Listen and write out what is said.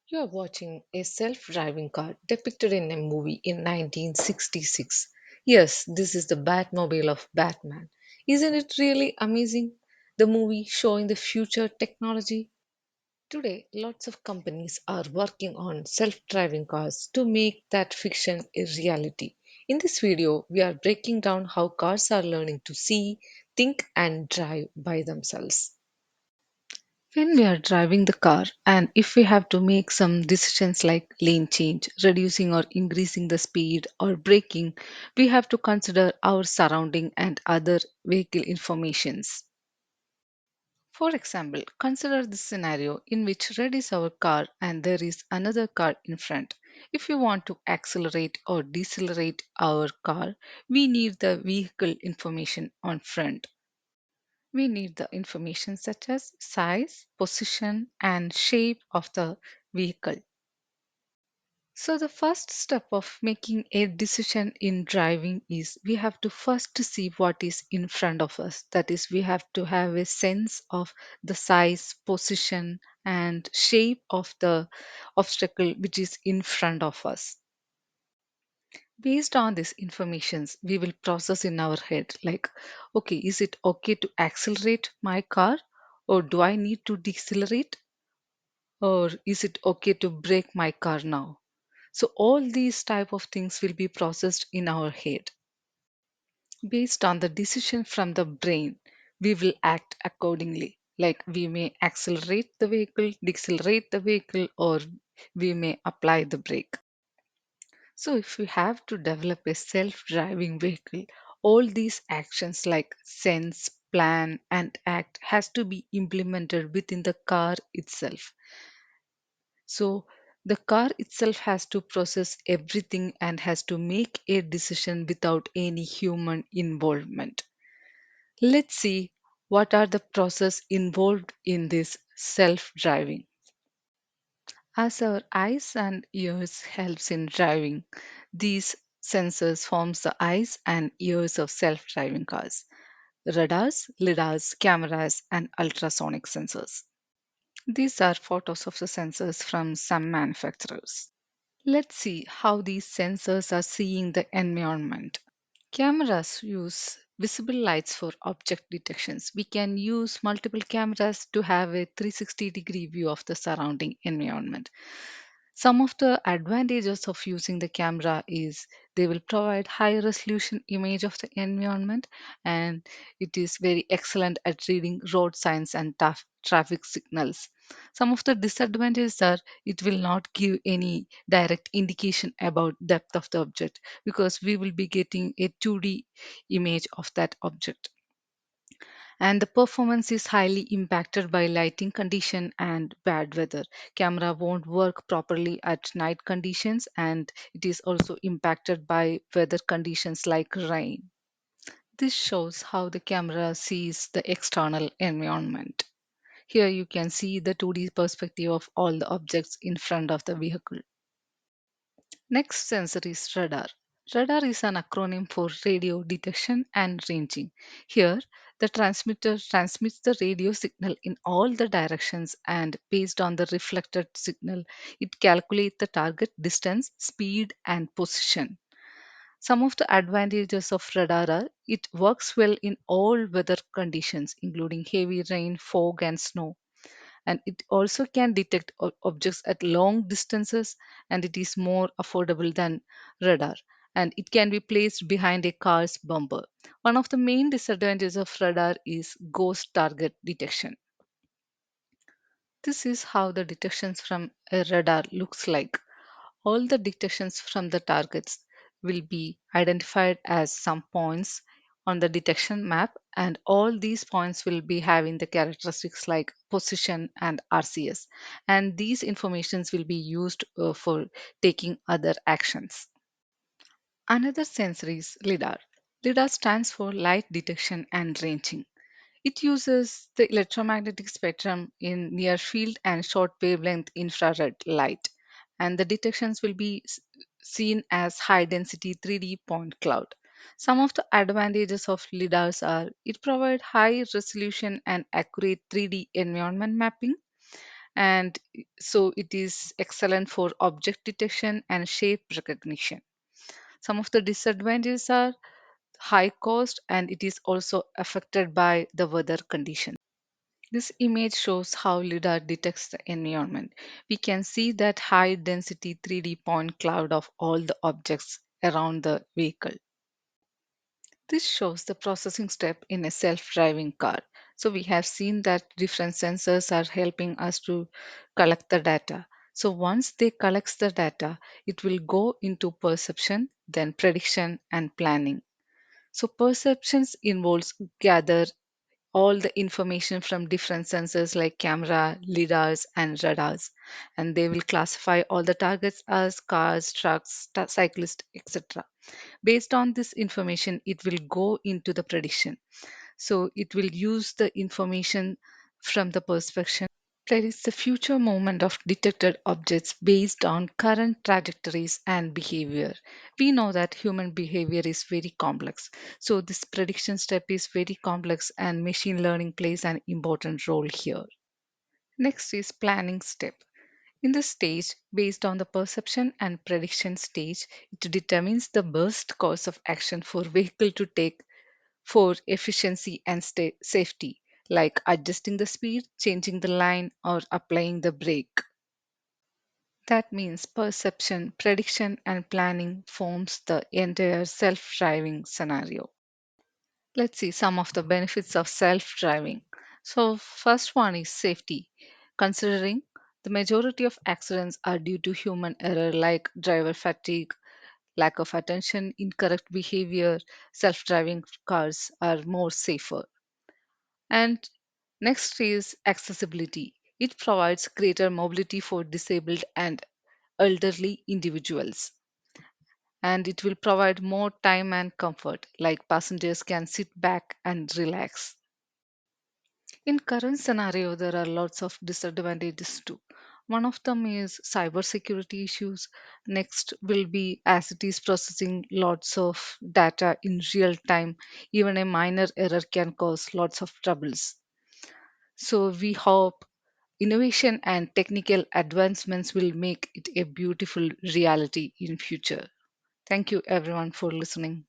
You are watching a self driving car depicted in a movie in 1966. Yes, this is the Batmobile of Batman. Isn't it really amazing? The movie showing the future technology. Today, lots of companies are working on self driving cars to make that fiction a reality. In this video, we are breaking down how cars are learning to see, think, and drive by themselves. When we are driving the car, and if we have to make some decisions like lane change, reducing or increasing the speed, or braking, we have to consider our surrounding and other vehicle informations. For example, consider this scenario in which red is our car and there is another car in front. If we want to accelerate or decelerate our car, we need the vehicle information on front. We need the information such as size, position, and shape of the vehicle. So, the first step of making a decision in driving is we have to first see what is in front of us. That is, we have to have a sense of the size, position, and shape of the obstacle which is in front of us. Based on these informations, we will process in our head like, okay, is it okay to accelerate my car, or do I need to decelerate, or is it okay to brake my car now? So all these type of things will be processed in our head. Based on the decision from the brain, we will act accordingly. Like we may accelerate the vehicle, decelerate the vehicle, or we may apply the brake. So, if we have to develop a self driving vehicle, all these actions like sense, plan, and act has to be implemented within the car itself. So, the car itself has to process everything and has to make a decision without any human involvement. Let's see what are the process involved in this self driving. As our eyes and ears helps in driving, these sensors forms the eyes and ears of self-driving cars. Radars, lidars, cameras, and ultrasonic sensors. These are photos of the sensors from some manufacturers. Let's see how these sensors are seeing the environment. Cameras use visible lights for object detections. We can use multiple cameras to have a 360-degree view of the surrounding environment. Some of the advantages of using the camera is they will provide high resolution image of the environment, and it is very excellent at reading road signs and traffic signals. Some of the disadvantages are it will not give any direct indication about depth of the object because we will be getting a 2D image of that object, and the performance is highly impacted by lighting condition and bad weather. Camera won't work properly at night conditions, and it is also impacted by weather conditions like rain. This shows how the camera sees the external environment. Here you can see the 2D perspective of all the objects in front of the vehicle. Next sensor is radar. Radar is an acronym for radio detection and ranging. Here, the transmitter transmits the radio signal in all the directions, and based on the reflected signal, it calculates the target distance, speed, and position. Some of the advantages of radar are it works well in all weather conditions, including heavy rain, fog, and snow, and it also can detect objects at long distances, and it is more affordable than radar, and it can be placed behind a car's bumper. One of the main disadvantages of radar is ghost target detection. This is how the detections from a radar looks like. All the detections from the targets will be identified as some points on the detection map, and all these points will be having the characteristics like position and RCS. And these informations will be used for taking other actions. Another sensor is LIDAR. LIDAR stands for light detection and ranging. It uses the electromagnetic spectrum in near field and short wavelength infrared light, and the detections will be seen as high density 3D point cloud. Some of the advantages of LIDARs are it provides high resolution and accurate 3D environment mapping, and so it is excellent for object detection and shape recognition. Some of the disadvantages are high cost, and it is also affected by the weather conditions. This image shows how lidar detects the environment. We can see that high density 3D point cloud of all the objects around the vehicle. This shows the processing step in a self-driving car. So we have seen that different sensors are helping us to collect the data. So once they collect the data, it will go into perception, then prediction and planning. So perceptions involves gather all the information from different sensors like camera, lidars, and radars, and they will classify all the targets as cars, trucks, cyclists, etc. Based on this information, it will go into the prediction. So it will use the information from the perspective. Predict the future movement of detected objects based on current trajectories and behavior. We know that human behavior is very complex. So this prediction step is very complex and machine learning plays an important role here. Next is planning step. In this stage, based on the perception and prediction stage, it determines the best course of action for vehicle to take for efficiency and safety, like adjusting the speed, changing the line, or applying the brake. That means perception, prediction, and planning forms the entire self-driving scenario. Let's see some of the benefits of self-driving. So, first one is safety. Considering the majority of accidents are due to human error like driver fatigue, lack of attention, incorrect behavior, self-driving cars are more safer. And next is accessibility. It provides greater mobility for disabled and elderly individuals. And it will provide more time and comfort, like passengers can sit back and relax. In current scenario, there are lots of disadvantages too. One of them is cybersecurity issues. Next will be as it is processing lots of data in real time, even a minor error can cause lots of troubles. So we hope innovation and technical advancements will make it a beautiful reality in future. Thank you everyone for listening.